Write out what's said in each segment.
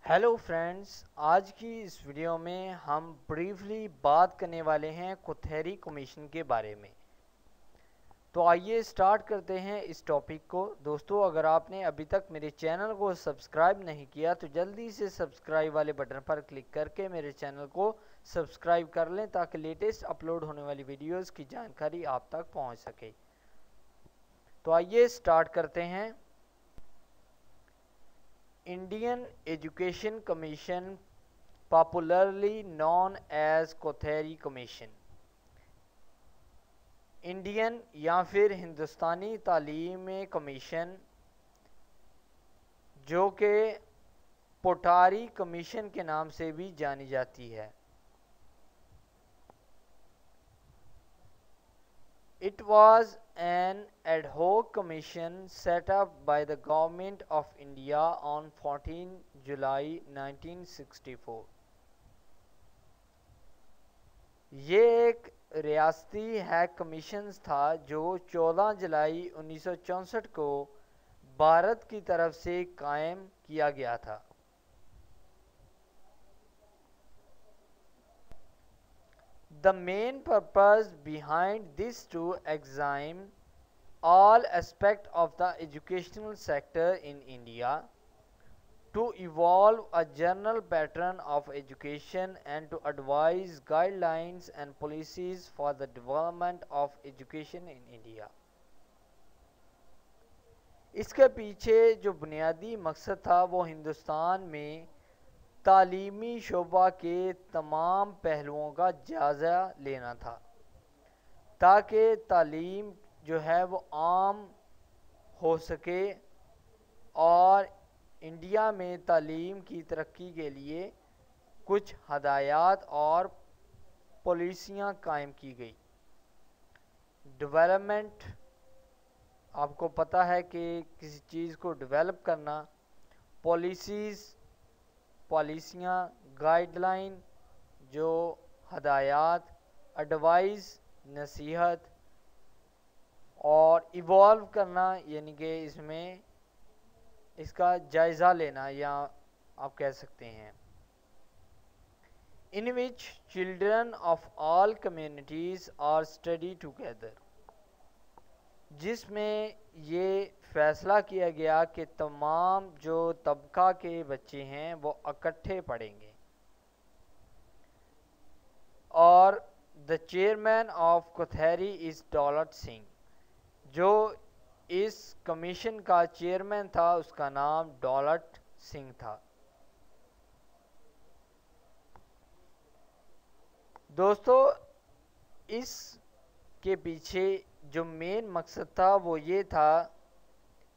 Hello friends, आज की इस वीडियो में हम ब्रीफली बात करने वाले हैं कोथेरी कमीशन के बारे में। तो आइए स्टार्ट करते हैं इस टॉपिक को। दोस्तों, अगर आपने अभी तक मेरे चैनल को सब्सक्राइब नहीं किया तो जल्दी से सब्सक्राइब वाले बटन पर क्लिक करके मेरे चैनल को सब्सक्राइब कर लें ताकि लेटेस्ट अपलोड होने वाली वीडियोस की जानकारी आप तक पहुंच सके। तो आइए स्टार्ट करते हैं। Indian Education Commission, popularly known as Kothari commission, Indian या फिर हिंदुस्तानी तालीम कमीशन, जो कि पोटारी कमीशन के नाम से भी जानी जाती है। It was an ad hoc commission set up by the Government of India on 14 July 1964. ये एक रियासती हैक कमीशन था जो 14 जुलाई 1964 को भारत की तरफ से कायम किया गया था। The main purpose behind this to examine all aspects of the educational sector in India, to evolve a general pattern of education and to advise guidelines and policies for the development of education in India. इसके पीछे जो बुनियादी मकसद था वो हिंदुस्तान में तालीमी शोबा के तमाम पहलुओं का जायज़ा लेना था ताकि तालीम जो है वो आम हो सके और इंडिया में तालीम की तरक्की के लिए कुछ हदायत और पॉलिसियां कायम की गई। डेवलपमेंट, आपको पता है कि किसी चीज़ को डेवलप करना, पॉलिसियाँ, गाइडलाइन जो हदायत, एडवाइस नसीहत, और इवॉल्व करना यानी कि इसमें इसका जायज़ा लेना या आप कह सकते हैं। In which children of all communities are study together, जिसमें ये फैसला किया गया कि तमाम जो तबका के बच्चे हैं वो इकट्ठे पढ़ेंगे। और the chairman of कोथेरी is Daulat Singh, जो इस कमीशन का चेयरमैन था उसका नाम दौलत सिंह था। दोस्तों, इस के पीछे जो मेन मकसद था वो ये था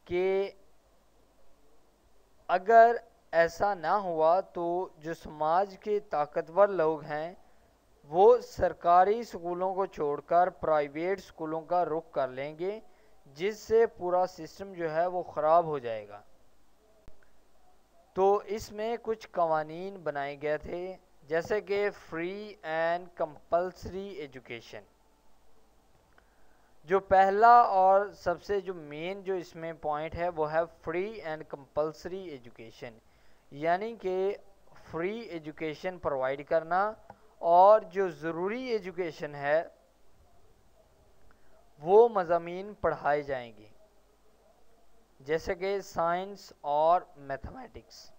कि अगर ऐसा ना हुआ तो जो समाज के ताकतवर लोग हैं वो सरकारी स्कूलों को छोड़कर प्राइवेट स्कूलों का रुख कर लेंगे, जिससे पूरा सिस्टम जो है वो ख़राब हो जाएगा। तो इसमें कुछ कवानीन बनाए गए थे, जैसे कि फ्री एंड कंपल्सरी एजुकेशन। जो पहला और सबसे जो मेन जो इसमें पॉइंट है वो है फ्री एंड कंपल्सरी एजुकेशन, यानी कि फ्री एजुकेशन प्रोवाइड करना और जो ज़रूरी एजुकेशन है वो मज़ामीन पढ़ाए जाएंगे, जैसे कि साइंस और मैथमेटिक्स।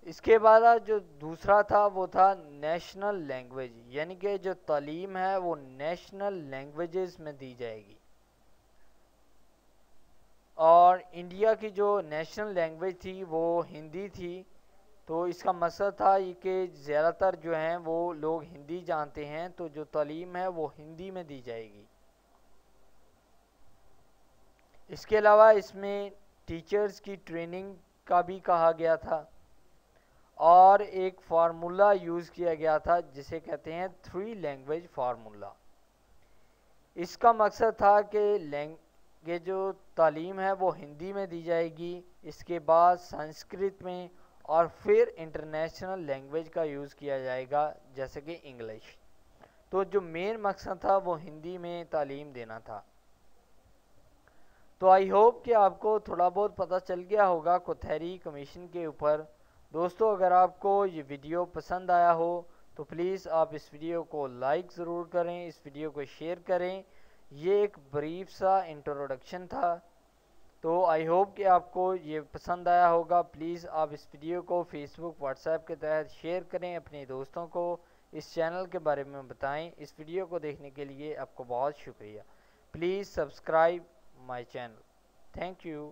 इसके बाद जो दूसरा था वो था नेशनल लैंग्वेज, यानी कि जो तालीम है वो नेशनल लैंग्वेजेस में दी जाएगी। और इंडिया की जो नेशनल लैंग्वेज थी वो हिंदी थी, तो इसका मकसद था ये कि ज़्यादातर जो हैं वो लोग हिंदी जानते हैं, तो जो तालीम है वो हिंदी में दी जाएगी। इसके अलावा इसमें टीचर्स की ट्रेनिंग का भी कहा गया था और एक फार्मूला यूज़ किया गया था जिसे कहते हैं 3 लैंग्वेज फार्मूला। इसका मकसद था कि जो तालीम है वो हिंदी में दी जाएगी, इसके बाद संस्कृत में, और फिर इंटरनेशनल लैंग्वेज का यूज़ किया जाएगा जैसे कि इंग्लिश। तो जो मेन मकसद था वो हिंदी में तालीम देना था। तो आई होप कि आपको थोड़ा बहुत पता चल गया होगा कोथेरी कमीशन के ऊपर دوستو اگر آپ کو یہ ویڈیو پسند آیا ہو تو پلیز آپ اس ویڈیو کو لائک ضرور کریں، اس ویڈیو کو شیئر کریں۔ یہ ایک بریف سا انٹروڈکشن تھا، تو آئی ہوپ کہ آپ کو یہ پسند آیا ہوگا۔ پلیز آپ اس ویڈیو کو فیس بک واٹس ایپ کے تحت شیئر کریں، اپنے دوستوں کو اس چینل کے بارے میں بتائیں۔ اس ویڈیو کو دیکھنے کے لیے آپ کو بہت شکریہ۔ Please subscribe my channel. Thank you.